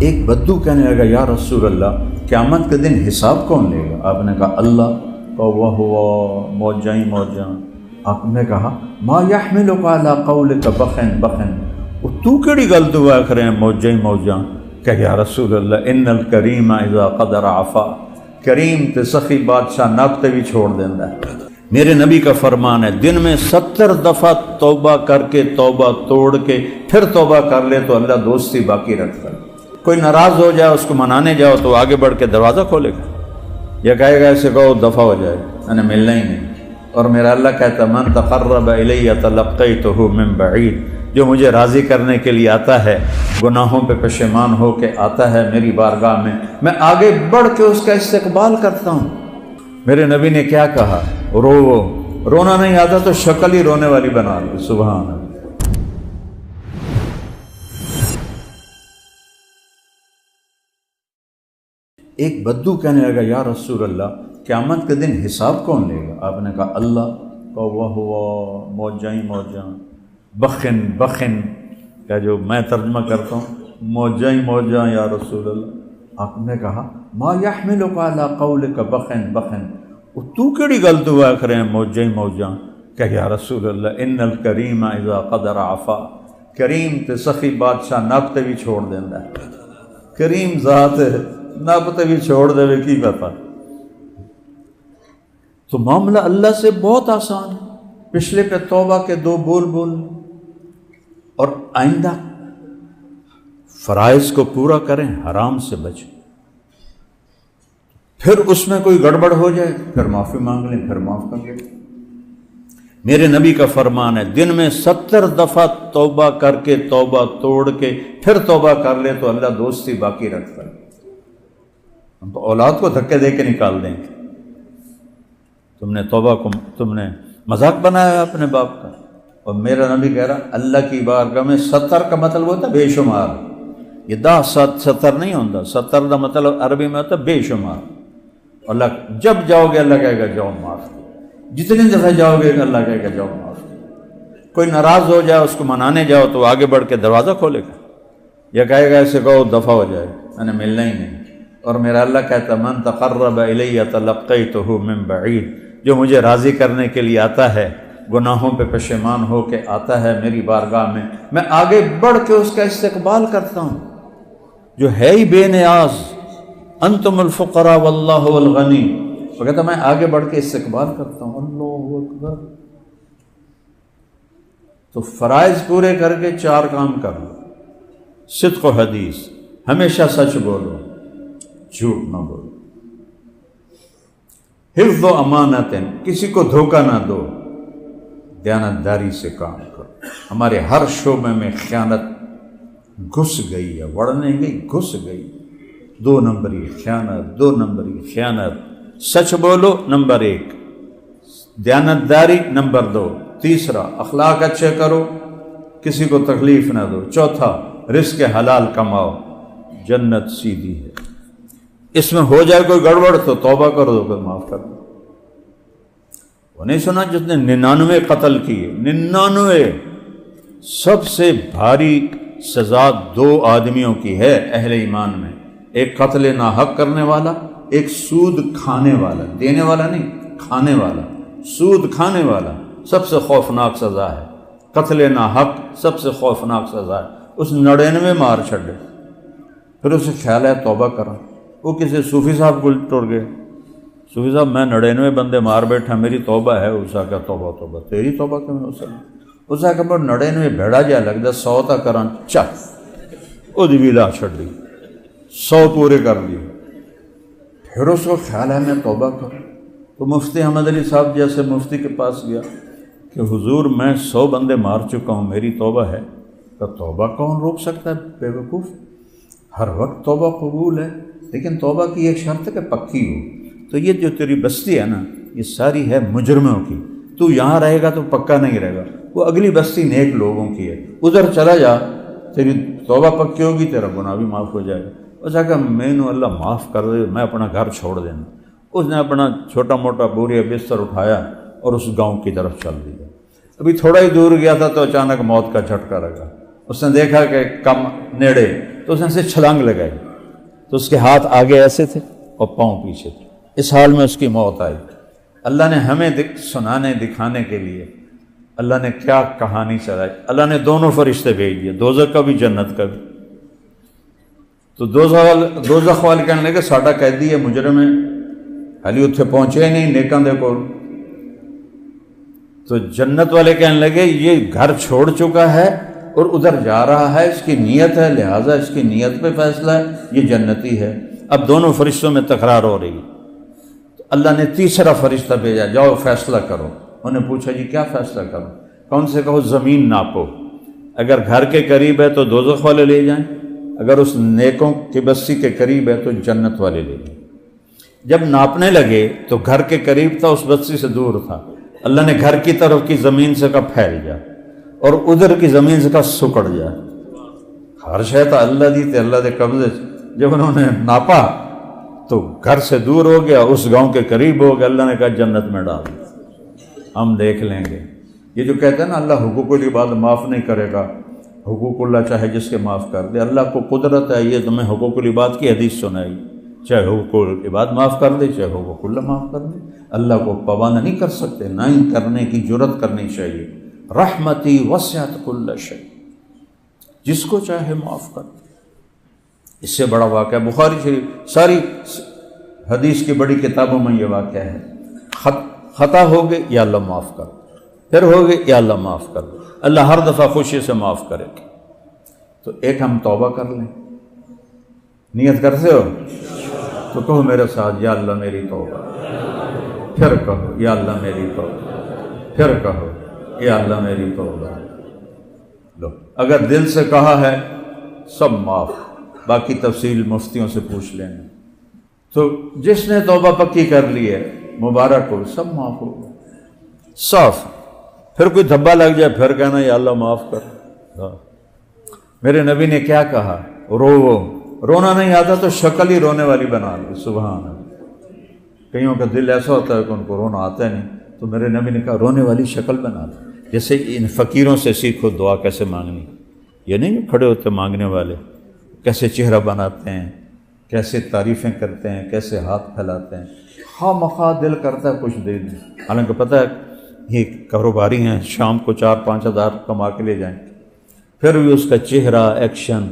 ایک بدو کہنے لگا یا رسول اللہ قیامت کے دن حساب کون لے گا؟ آپ نے کہا اللہ۔ واہ واہ، موجاں ہی موجاں۔ آپ نے کہا ما یحملک علی قولک بخن بخن، تو کیڑی گل تو آخر ہیں موجاں ہی موجاں؟ کہ یا رسول اللہ ان الکریم اذا قدر عفا، کریم تے سخی بادشاہ ناپتے بھی چھوڑ دیندہ ہے۔ میرے نبی کا فرمان ہے دن میں 70 دفعہ توبہ کر کے توبہ توڑ کے پھر توبہ کر لے تو اللہ دوستی باقی رکھتا ہے۔ کوئی ناراض ہو جائے اس کو منانے جاؤ تو آگے بڑھ کے دروازہ کھولے گا یا کہے گا ایسے کہو دفعہ ہو جائے، میں نے ملنا ہی نہیں۔ اور میرا اللہ کہتا ہے من تقرب الی تلقیتہ من بعید، جو مجھے راضی کرنے کے لیے آتا ہے، گناہوں پہ پشیمان ہو کے آتا ہے میری بارگاہ میں آگے بڑھ کے اس کا استقبال کرتا ہوں۔ میرے نبی نے کیا کہا؟ رو، رونا نہیں آتا تو شکل ہی رونے والی بنا لو۔ سبحان اللہ۔ ایک بدو کہنے لگا یا رسول اللہ قیامت کے دن حساب کون لے گا؟ آپ نے کہا اللہ۔ واہ واہ، موجاں ہی موجاں۔ بخن بخن کا جو میں ترجمہ کرتا ہوں موجاں ہی موجاں یا رسول اللہ۔ آپ نے کہا ما یحملک علی قولک بخن بخن، تو کیڑی گل تو آخر ہیں موجاں ہی موجاں؟ کہ یا رسول اللہ ان الکریم اذا قدر عفا، کریم تے سخی بادشاہ ناپتے بھی چھوڑ دیندہ ہے۔ کریم ذات ہے، ناپتے بھی چھوڑ دے کی پتا۔ تو معاملہ اللہ سے بہت آسان ہے، پچھلے پہ توبہ کے 2 بول بول اور آئندہ فرائض کو پورا کریں، حرام سے بچیں۔ پھر اس میں کوئی گڑبڑ ہو جائے پھر معافی مانگ لیں، پھر معاف کر لیں۔ میرے نبی کا فرمان ہے دن میں 70 دفعہ توبہ کر کے توبہ توڑ کے پھر توبہ کر لے تو اللہ دوستی باقی رکھتا ہے۔ ہم تو اولاد کو دھکے دے کے نکال دیں گے۔ تم نے توبہ کو تم نے مذاق بنایا ہے اپنے باپ کا، اور میرا نبی کہہ رہا اللہ کی بارگاہ میں 70 کا مطلب ہوتا ہے بے شمار۔ یہ 10 نہیں ہوتا، 70 کا مطلب عربی میں ہوتا ہے بے شمار۔ اللہ جب جاؤ گے اللہ کہے گا جاؤ معاف، جتنی دفعہ جاؤ گے اللہ کہے گا جاؤ معاف۔ کوئی ناراض ہو جائے اس کو منانے جاؤ تو آگے بڑھ کے دروازہ کھولے گا یا کہے گا ایسے کہو دفعہ ہو جائے، میں نے ملنا ہی نہیں۔ اور میرا اللہ کہتا ہے من تقرب الی تلقیتہ من بعید، جو مجھے راضی کرنے کے لیے آتا ہے، گناہوں پہ پشیمان ہو کے آتا ہے میری بارگاہ میں آگے بڑھ کے اس کا استقبال کرتا ہوں۔ جو ہے ہی بے نیاز، انتم الفقراء واللہ هو الغنی، وہ کہتا میں آگے بڑھ کے استقبال کرتا ہوں۔ اللہ اکبر۔ تو فرائض پورے کر کے 4 کام کر لو۔ صدق و حدیث، ہمیشہ سچ بولو، جھوٹ نہ بولو۔ حفظ و امانت، کسی کو دھوکہ نہ دو، دیانتداری سے کام کرو۔ ہمارے ہر شعبے میں خیانت گھس گئی ہے، وڑنے گئی، گھس گئی۔ 2 نمبری خیانت، 2 نمبری خیانت۔ سچ بولو نمبر 1، دیانتداری نمبر 2، تیسرا اخلاق اچھے کرو، کسی کو تکلیف نہ دو، چوتھا رزق حلال کماؤ، جنت سیدھی ہے۔ اس میں ہو جائے کوئی گڑبڑ تو توبہ کر دو، پھر معاف کر دو۔ وہ نہیں سنا جس نے 99 قتل کیے، 99۔ سب سے بھاری سزا 2 آدمیوں کی ہے اہل ایمان میں، ایک قتل ناحق کرنے والا، ایک سود کھانے والا، دینے والا نہیں، کھانے والا، سود کھانے والا سب سے خوفناک سزا ہے۔ قتل ناحق سب سے خوفناک سزا ہے۔ اس 99 مار چھڑے، پھر اسے خیال ہے توبہ کرا۔ وہ کسی صوفی صاحب کو ٹر گئے، صوفی صاحب میں 99 بندے مار بیٹھا، میری توبہ ہے۔ اسا کہ توبہ توبہ تیری توبہ کیوں ہو سکتی؟ اسا کہ 99 بھیڑا جا لگتا 100 تا کرن چک وہ بھی لا چھڑ دی، 100 پورے کر لیے۔ پھر اس کو خیال ہے میں توبہ کروں، تو مفتی احمد علی صاحب جیسے مفتی کے پاس گیا کہ حضور میں 100 بندے مار چکا ہوں، میری توبہ ہے۔ تو توبہ کون روک سکتا ہے بے وقوف؟ ہر وقت توبہ قبول ہے، لیکن توبہ کی ایک شرط ہے کہ پکی ہو۔ تو یہ جو تیری بستی ہے نا، یہ ساری ہے مجرموں کی، تو یہاں رہے گا تو پکا نہیں رہے گا۔ وہ اگلی بستی نیک لوگوں کی ہے، ادھر چلا جا، تیری توبہ پکی ہوگی، تیرا گناہ بھی معاف ہو جائے گا۔ اس نے کہا میں نے اللہ معاف کر دے، میں اپنا گھر چھوڑ دینا۔ اس نے اپنا چھوٹا موٹا بوریا بستر اٹھایا اور اس گاؤں کی طرف چل دیا۔ ابھی تھوڑا ہی دور گیا تھا تو اچانک موت کا جھٹکا لگا۔ اس نے دیکھا کہ کم نیڑے تو اس نے سے چھلانگ لگائی، تو اس کے ہاتھ آگے ایسے تھے اور پاؤں پیچھے تھے، اس حال میں اس کی موت آئی۔ اللہ نے ہمیں سنانے دکھانے کے لیے اللہ نے کیا کہانی چلائی، اللہ نے دونوں فرشتے بھیج دیے، دوزخ کا بھی جنت کا بھی۔ تو دوزخ والے کہنے لگے ساڈا قیدی ہے، مجرم ہے، حالی اتنے پہنچے ہی نہیں نیکاں دے کول۔ تو جنت والے کہنے لگے یہ گھر چھوڑ چکا ہے اور ادھر جا رہا ہے، اس کی نیت ہے، لہٰذا اس کی نیت پہ فیصلہ ہے، یہ جنتی ہے۔ اب دونوں فرشتوں میں تکرار ہو رہی، تو اللہ نے تیسرا فرشتہ بھیجا، جاؤ فیصلہ کرو۔ انہوں نے پوچھا جی کیا فیصلہ کرو؟ کون سے کہو زمین ناپو، اگر گھر کے قریب ہے تو دوزخ والے لے جائیں، اگر اس نیکوں کی بستی کے قریب ہے تو جنت والے لے جائیں۔ جب ناپنے لگے تو گھر کے قریب تھا، اس بستی سے دور تھا، اللہ نے گھر کی طرف کی زمین سے کہا پھیل جا، اور ادھر کی زمین سے کہا سکڑ جا۔ ہر شے تو اللہ دی تے اللہ دے قبضے۔ جب انہوں نے ناپا تو گھر سے دور ہو گیا، اس گاؤں کے قریب ہو گیا، اللہ نے کہا جنت میں ڈال، ہم دیکھ لیں گے۔ یہ جو کہتے ہیں نا اللہ حقوق العباد معاف نہیں کرے گا، حقوق اللہ چاہے جس کے معاف کر دے، اللہ کو قدرت ہے، یہ تمہیں حقوق العباد کی حدیث سنائی، چاہے حقوق العباد معاف کر دے چاہے حقوق اللہ معاف کر دے، اللہ کو پابند نہیں کر سکتے، نہ ہی کرنے کی جرت کرنی چاہیے۔ رحمتی وسعت کل شیء، جس کو چاہے معاف کر دے۔ اس سے بڑا واقعہ بخاری شریف، ساری حدیث کی بڑی کتابوں میں یہ واقعہ ہے، خطا ہو گئے یا اللہ معاف کر، پھر ہو گئے یا اللہ معاف کر، اللہ ہر دفعہ خوشی سے معاف کرے گا۔ تو ایک ہم توبہ کر لیں، نیت کرتے ہو تو کہو میرے ساتھ یا اللہ میری توبہ، پھر کہو یا اللہ میری توبہ، پھر کہو یا اللہ میری توبہ۔ لو اگر دل سے کہا ہے سب معاف، باقی تفصیل مفتیوں سے پوچھ لینا۔ تو جس نے توبہ پکی کر لی ہے مبارک ہو، سب معاف ہو صاف۔ پھر کوئی دھبا لگ جائے پھر کہنا یا اللہ معاف کر۔ میرے نبی نے کیا کہا، رونا نہیں آتا تو شکل ہی رونے والی بنا لو، سبحان اللہ۔ کئیوں کا دل ایسا ہوتا ہے کہ ان کو رونا آتا ہے نہیں، تو میرے نبی نے کہا رونے والی شکل بنا لو۔ جیسے ان فقیروں سے سیکھو دعا کیسے مانگنی، یہ نہیں کھڑے ہوتے مانگنے والے، کیسے چہرہ بناتے ہیں، کیسے تعریفیں کرتے ہیں، کیسے ہاتھ پھیلاتے ہیں، خواہ مخواہ دل کرتا ہے کچھ دے دیں، حالانکہ پتہ ہے یہ کاروباری ہیں، شام کو 4-5 ہزار کما کے لے جائیں، پھر بھی اس کا چہرہ ایکشن،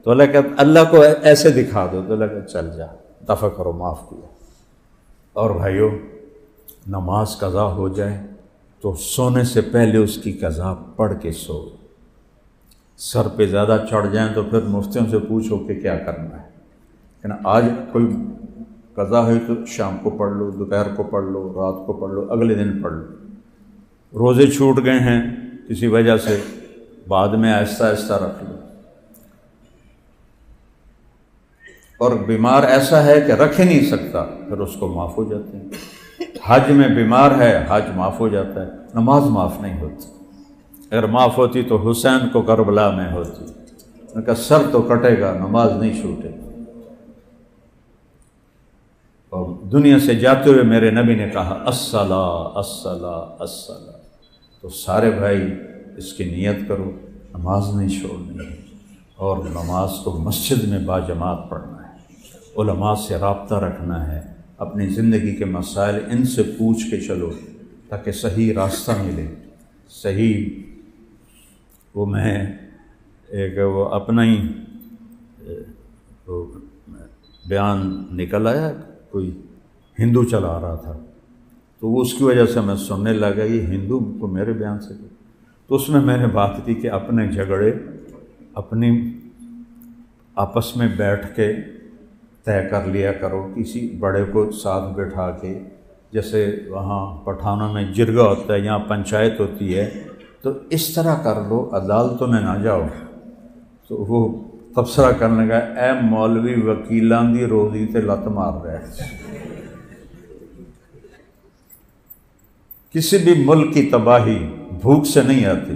تو اللہ کہتا اللہ کو ایسے دکھا دو تو اللہ کہتا چل جا، دفع کرو، معاف کیا۔ اور بھائیو نماز قضا ہو جائے تو سونے سے پہلے اس کی قضا پڑھ کے سو۔ سر پہ زیادہ چڑھ جائیں تو پھر مفتیوں سے پوچھو کہ کیا کرنا ہے، لیکن آج کوئی قضا ہے تو شام کو پڑھ لو، دوپہر کو پڑھ لو، رات کو پڑھ لو، اگلے دن پڑھ لو۔ روزے چھوٹ گئے ہیں کسی وجہ سے، بعد میں آہستہ آہستہ رکھ لو۔ اور بیمار ایسا ہے کہ رکھ ہی نہیں سکتا، پھر اس کو معاف ہو جاتے ہیں۔ حج میں بیمار ہے، حج معاف ہو جاتا ہے، نماز معاف نہیں ہوتی۔ اگر معاف ہوتی تو حسین کو کربلا میں ہوتی، ان کا سر تو کٹے گا، نماز نہیں چھوٹے گی۔ اور دنیا سے جاتے ہوئے میرے نبی نے کہا الصلاۃ الصلاۃ الصلاۃ، تو سارے بھائی اس کی نیت کرو، نماز نہیں چھوڑنی ہے، اور نماز کو مسجد میں باجماعت پڑھنا ہے، علماء سے رابطہ رکھنا ہے، اپنی زندگی کے مسائل ان سے پوچھ کے چلو تاکہ صحیح راستہ ملے، صحیح۔ وہ میں ایک وہ اپنا ہی بیان نکل آیا، کوئی ہندو چلا رہا تھا، تو وہ اس کی وجہ سے میں سننے لگا یہ ہندو کو میرے بیان سے، تو اس میں نے بات کی کہ اپنے جھگڑے اپنی آپس میں بیٹھ کے طے کر لیا کرو، کسی بڑے کو ساتھ بٹھا کے، جیسے وہاں پٹھانوں میں جرگا ہوتا ہے، یہاں پنچایت ہوتی ہے، تو اس طرح کر لو، عدالتوں میں نہ جاؤ۔ تو وہ تبصرہ کرنے لگا اے مولوی وکیلاں دی روزی تے لت مار رہا ہے۔ کسی بھی ملک کی تباہی بھوک سے نہیں آتی،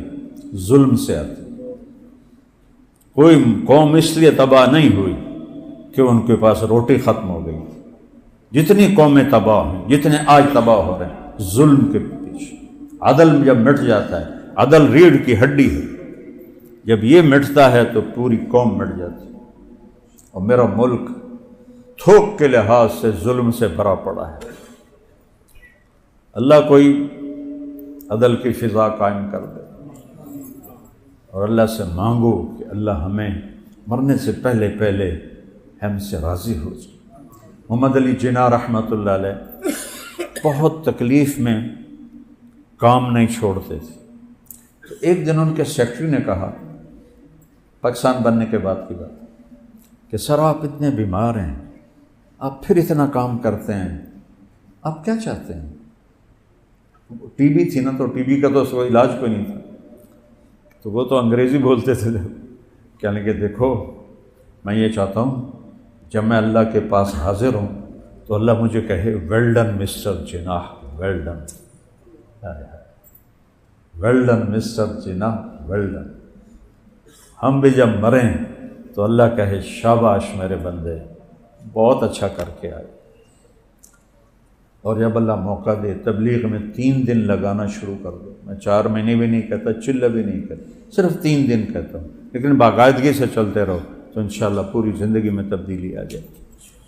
ظلم سے آتی۔ کوئی قوم اس لیے تباہ نہیں ہوئی کہ ان کے پاس روٹی ختم ہو گئی۔ جتنی قومیں تباہ ہیں، جتنے آج تباہ ہو رہے ہیں، ظلم کے پیچھے۔ عدل جب مٹ جاتا ہے، عدل ریڑھ کی ہڈی ہے، جب یہ مٹتا ہے تو پوری قوم مٹ جاتی ہے۔ اور میرا ملک تھوک کے لحاظ سے ظلم سے بھرا پڑا ہے۔ اللہ کوئی عدل کی فضا قائم کر دے، اور اللہ سے مانگو کہ اللہ ہمیں مرنے سے پہلے پہلے ہم سے راضی ہو جائے۔ محمد علی جناح رحمۃ اللہ علیہ بہت تکلیف میں کام نہیں چھوڑتے تھے، تو ایک دن ان کے سیکرٹری نے کہا، پاکستان بننے کے بعد کی بات، کہ سر آپ اتنے بیمار ہیں، آپ پھر اتنا کام کرتے ہیں، آپ کیا چاہتے ہیں؟ ٹی بی تھی نا، تو ٹی بی کا تو کوئی علاج کوئی نہیں تھا، تو وہ تو انگریزی بولتے تھے، کہنے کہ دیکھو میں یہ چاہتا ہوں جب میں اللہ کے پاس حاضر ہوں تو اللہ مجھے کہے well done mister Jinnah, well done, well done mister Jinnah, well done. ہم بھی جب مریں تو اللہ کہے شاباش میرے بندے، بہت اچھا کر کے آئے۔ اور جب اللہ موقع دے تبلیغ میں 3 دن لگانا شروع کر دو، میں 4 مہینے بھی نہیں کہتا، چلہ بھی نہیں کہتا، صرف 3 دن کہتا ہوں، لیکن باقاعدگی سے چلتے رہو تو انشاءاللہ پوری زندگی میں تبدیلی آ جائے۔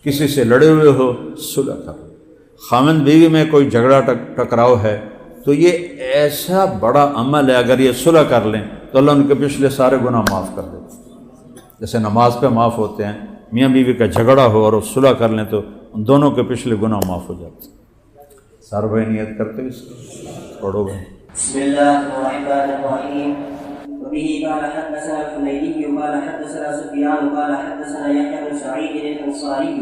کسی سے لڑے ہوئے ہو صلح کرو، خاوند بیوی میں کوئی جھگڑا ٹکراؤ ہے تو یہ ایسا بڑا عمل ہے، اگر یہ صلح کر لیں تو اللہ ان کے پچھلے سارے گناہ معاف کر دیتے، جیسے نماز پہ معاف ہوتے ہیں، میاں بیوی کا جھگڑا ہو اور وہ صلح کر لیں تو ان دونوں کے پچھلے گناہ معاف ہو جاتے ہیں۔ سارے بھائی نیت کرتے ہیں، پڑھو بھائی۔ بسم اللہ الرحمن الرحیم۔ وبه قال حدثنا الحميدي قال حدثنا سفيان قال حدثنا يحيى بن سعيد الانصاري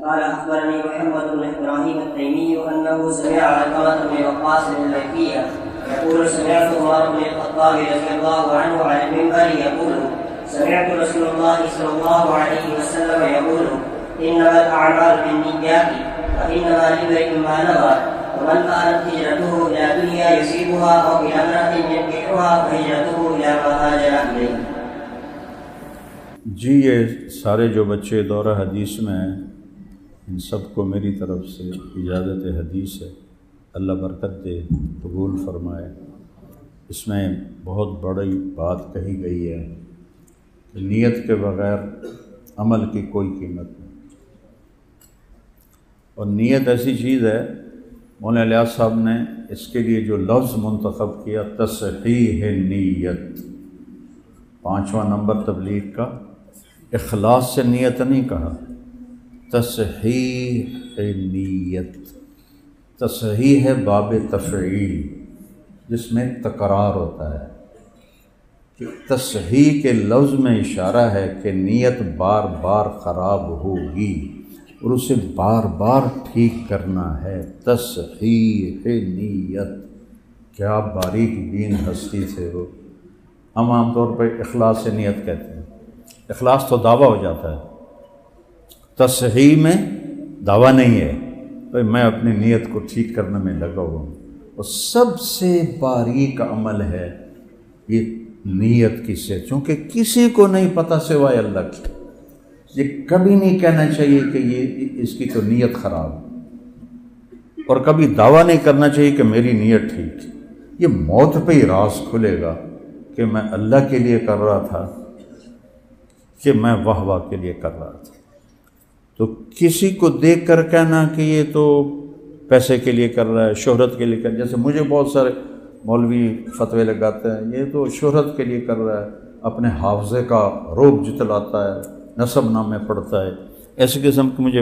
قال اخبرني محمد بن ابراهيم التيمي انه سمع علقمة بن وقاص الليثي يقول سمعت عمر بن الخطاب رضي الله عنه على المنبر يقول سمعت رسول الله صلى الله عليه وسلم يقول انما الاعمال بالنيات وانما لامرئ ما نوى ومن كانت هجرته الى دنيا يصيبها او الى امرأة ينكحها فهجرته الى ما هاجر اليه۔ جی یہ سارے جو بچے دورہ حدیث میں ہیں ان سب کو میری طرف سے اجازت حدیث ہے، اللہ برکت دے، قبول فرمائے۔ اس میں بہت بڑی بات کہی گئی ہے کہ نیت کے بغیر عمل کی کوئی قیمت نہیں، اور نیت ایسی چیز ہے، مولانا الیاس صاحب نے اس کے لیے جو لفظ منتخب کیا تصحیح نیت، 5واں نمبر تبلیغ کا، اخلاص سے نیت نہیں کہا، تصحیح نیت۔ تصحیح ہے باب تفعیل جس میں تکرار ہوتا ہے، کہ تصحیح کے لفظ میں اشارہ ہے کہ نیت بار بار خراب ہوگی اور اسے بار بار ٹھیک کرنا ہے۔ تصحیح نیت، کیا باریک بین ہستی سے ہو۔ ہم عام طور پہ اخلاص سے نیت کہتے ہیں، اخلاص تو دعویٰ ہو جاتا ہے، تصحیح میں دعویٰ نہیں ہے، تو میں اپنی نیت کو ٹھیک کرنے میں لگا ہوا ہوں۔ اور سب سے باریک عمل ہے یہ نیت کی سے، چونکہ کسی کو نہیں پتہ سوائے اللہ کی۔ یہ کبھی نہیں کہنا چاہیے کہ یہ اس کی تو نیت خراب ہے، اور کبھی دعویٰ نہیں کرنا چاہیے کہ میری نیت ٹھیک ہے۔ یہ موت پہ ہی راز کھلے گا کہ میں اللہ کے لیے کر رہا تھا کہ میں واہ واہ کے لیے کر رہا تھا۔ تو کسی کو دیکھ کر کہنا کہ یہ تو پیسے کے لیے کر رہا ہے، شہرت کے لیے کر رہا ہے، جیسے مجھے بہت سارے مولوی فتوے لگاتے ہیں یہ تو شہرت کے لیے کر رہا ہے، اپنے حافظے کا روب جتلاتا ہے، نسب نامے پڑھتا ہے، ایسی قسم کی مجھے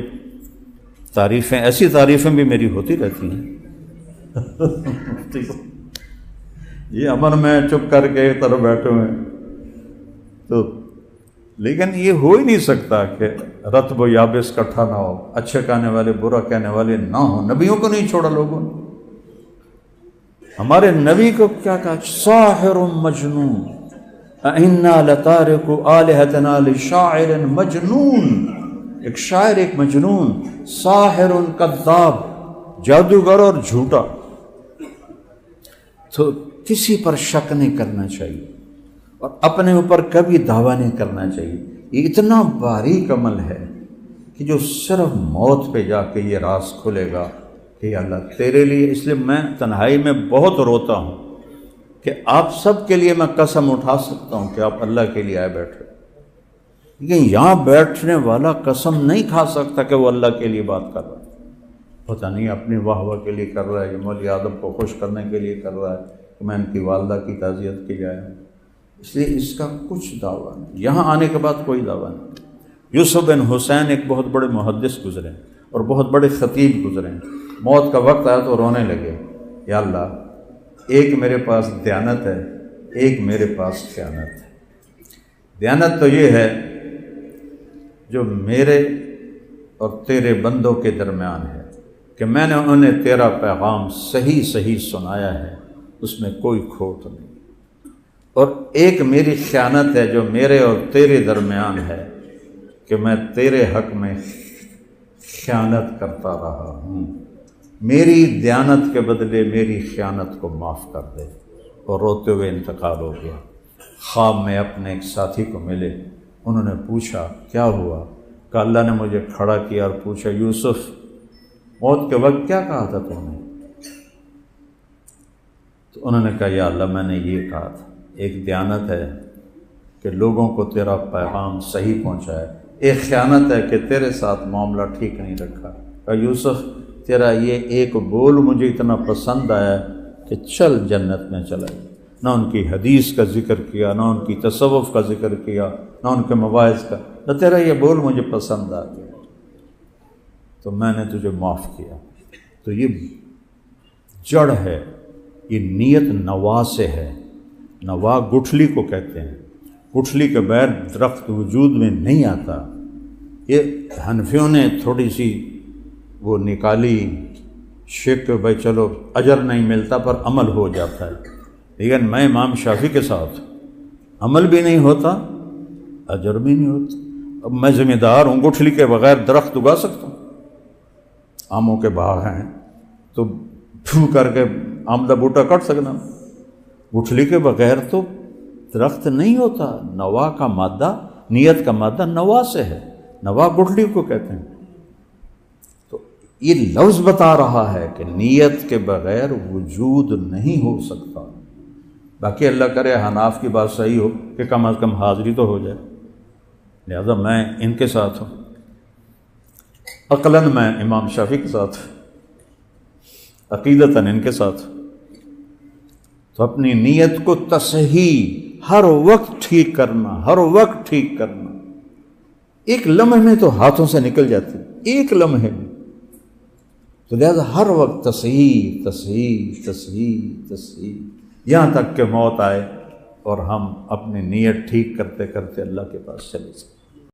تعریفیں، ایسی تعریفیں بھی میری ہوتی رہتی ہیں۔ یہ امن میں چپ کر کے ایک طرف بیٹھے ہوئے ہیں، تو لیکن یہ ہو ہی نہیں سکتا کہ رطب و یابس اکٹھا نہ ہو، اچھے کہنے والے برا کہنے والے نہ ہوں۔ نبیوں کو نہیں چھوڑا لوگوں نے، ہمارے نبی کو کیا کہا؟ ساحر مجنون، اِنَّا لَتَارِكُ آلِهَتَنَا لِشَاعِرٍ مجنون۔ ایک شاعر، ایک مجنون، ساحر کذاب، جادوگر اور جھوٹا۔ تو کسی پر شک نہیں کرنا چاہیے اور اپنے اوپر کبھی دعویٰ نہیں کرنا چاہیے۔ یہ اتنا باریک عمل ہے کہ جو صرف موت پہ جا کے یہ راز کھلے گا کہ اللہ تیرے لیے۔ اس لیے میں تنہائی میں بہت روتا ہوں کہ آپ سب کے لیے میں قسم اٹھا سکتا ہوں کہ آپ اللہ کے لیے آئے بیٹھے، لیکن یہاں بیٹھنے والا قسم نہیں کھا سکتا کہ وہ اللہ کے لیے بات کر رہا ہے، پتہ نہیں اپنی واہ واہ کے لیے کر رہا ہے، یہ مولوی آدم کو خوش کرنے کے لیے کر رہا ہے کہ میں ان کی والدہ کی تعزیت کی جائے، اس لیے اس کا کچھ دعویٰ نہیں۔ یہاں آنے کے بعد کوئی دعویٰ نہیں۔ یوسف بن حسین ایک بہت بڑے محدث گزرے اور بہت بڑے خطیب گزرے، موت کا وقت آیا تو رونے لگے، یا اللہ ایک میرے پاس دیانت ہے، ایک میرے پاس خیانت ہے۔ دیانت تو یہ ہے جو میرے اور تیرے بندوں کے درمیان ہے کہ میں نے انہیں تیرا پیغام صحیح صحیح سنایا ہے، اس میں کوئی کھوٹ نہیں، اور ایک میری خیانت ہے جو میرے اور تیرے درمیان ہے کہ میں تیرے حق میں خیانت کرتا رہا ہوں، میری دیانت کے بدلے میری خیانت کو معاف کر دے۔ اور روتے ہوئے انتقال ہو گیا۔ خواب میں اپنے ایک ساتھی کو ملے، انہوں نے پوچھا کیا ہوا؟ کہ اللہ نے مجھے کھڑا کیا اور پوچھا یوسف موت کے وقت کیا کہا تھا تم نے؟ تو انہوں نے کہا یا اللہ میں نے یہ کہا تھا، ایک دیانت ہے کہ لوگوں کو تیرا پیغام صحیح پہنچائے، ایک خیانت ہے کہ تیرے ساتھ معاملہ ٹھیک نہیں رکھا۔ کہا یوسف تیرا یہ ایک بول مجھے اتنا پسند آیا کہ چل جنت میں چلا گیا۔ نہ ان کی حدیث کا ذکر کیا، نہ ان کی تصوف کا ذکر کیا، نہ ان کے مواعظ کا، نہ تیرا یہ بول مجھے پسند آ گیا تو میں نے تجھے معاف کیا۔ تو یہ جڑ ہے، یہ نیت نوا سے ہے۔ نوا گٹھلی کو کہتے ہیں، گٹھلی کے بغیر درخت وجود میں نہیں آتا۔ یہ حنفیوں نے تھوڑی سی وہ نکالی شک کہ بھائی چلو اجر نہیں ملتا پر عمل ہو جاتا ہے، لیکن میں امام شافعی کے ساتھ عمل بھی نہیں ہوتا اجر بھی نہیں ہوتا۔ اب میں ذمہ دار ہوں، گٹھلی کے بغیر درخت اگا سکتا ہوں؟ آموں کے باغ ہیں تو پھو کر کے آم دا بوٹا کٹ سکنا، گٹھلی کے بغیر تو درخت نہیں ہوتا۔ نوا کا مادہ، نیت کا مادہ نوا سے ہے، نوا گٹھلی کو کہتے ہیں۔ تو یہ لفظ بتا رہا ہے کہ نیت کے بغیر وجود نہیں ہو سکتا۔ باقی اللہ کرے حناف کی بات صحیح ہو کہ کم از کم حاضری تو ہو جائے، لہذا میں ان کے ساتھ ہوں، عقلاً میں امام شافعی کے ساتھ، عقیدتاً ان کے ساتھ۔ تو اپنی نیت کو تصحیح ہر وقت ٹھیک کرنا، ہر وقت ٹھیک کرنا۔ ایک لمحے میں تو ہاتھوں سے نکل جاتی، ایک لمحے میں، تو لہذا ہر وقت تصحیح تصحیح تصحیح تصحیح، یہاں تک کہ موت آئے اور ہم اپنی نیت ٹھیک کرتے کرتے اللہ کے پاس چلے جائیں۔